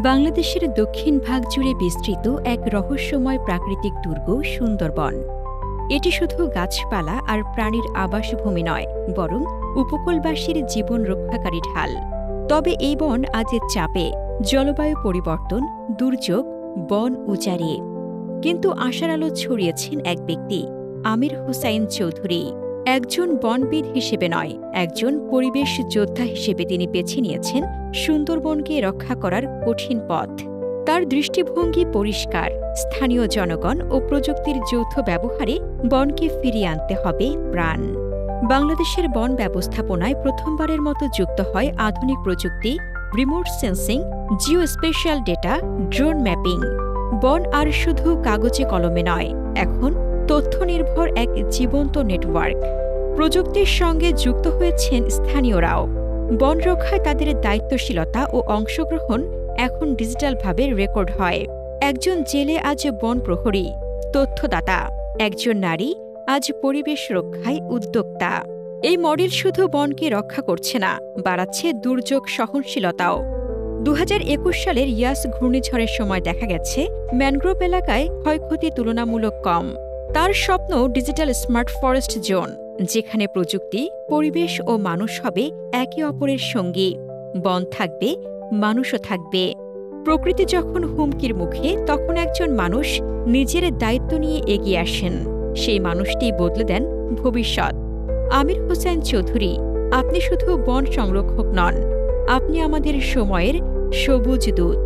বাংলাদেশের দক্ষিণ ভাগ জুড়ে বিস্তৃত এক রহস্যময় প্রাকৃতিক দুর্গ সুন্দরবন। এটি শুধু গাছপালা আর প্রাণীর আবাসভূমি নয়, বরং উপকূলবাসীর জীবন রক্ষাকারী ঢাল। তবে এই বন আজ চাপে, জলবায়ু পরিবর্তন, দুর্যোগ, বন উজাড়ে। কিন্তু আশার আলো ছড়িয়েছেন এক ব্যক্তি, আমির হোসাইন চৌধুরী। একজন বনবিদ হিসেবে নয়, একজন পরিবেশ যোদ্ধা হিসেবে তিনি বেছে নিয়েছেন সুন্দরবনকে রক্ষা করার কঠিন পথ। তার দৃষ্টিভঙ্গি পরিষ্কার, স্থানীয় জনগণ ও প্রযুক্তির যৌথ ব্যবহারে বনকে ফিরিয়ে আনতে হবে প্রাণ। বাংলাদেশের বন ব্যবস্থাপনায় প্রথমবারের মতো যুক্ত হয় আধুনিক প্রযুক্তি, remote sensing, geospatial data, drone mapping. বন আর শুধু কাগজে কলমে নয়, এখন তথ্যনির্ভর এক জীবন্ত নেটওয়ার্ক। প্রযুক্তির সঙ্গে যুক্ত হয়েছেন স্থানীয়রাও। বন রক্ষায় তাদের দায়িত্বশীলতা ও অংশগ্রহণ এখন ডিজিটালভাবে রেকর্ড হয়। একজন জেলে আজ বন প্রহরী, তথ্যদাতা। একজন নারী আজ পরিবেশ রক্ষায় উদ্যোক্তা। এই মডেল শুধু বনকে রক্ষা করছে না, বাড়াচ্ছে দুর্যোগ সহনশীলতাও। ২০২১ সালের ইয়াস ঘূর্ণিঝড়ের সময় দেখা গেছে ম্যানগ্রোভ এলাকায় ক্ষয়ক্ষতি তুলনামূলক কম। তার স্বপ্ন ডিজিটাল স্মার্ট ফরেস্ট জোন, যেখানে প্রযুক্তি, পরিবেশ ও মানুষ হবে একে অপরের সঙ্গী। বন থাকবে, মানুষও থাকবে। প্রকৃতি যখন হুমকির মুখে, তখন একজন মানুষ নিজের দায়িত্ব নিয়ে এগিয়ে আসেন। সেই মানুষটি বদলে দেন ভবিষ্যৎ। আমির হোসাইন চৌধুরী, আপনি শুধু বন সংরক্ষক নন, আপনি আমাদের সময়ের সবুজ দূত।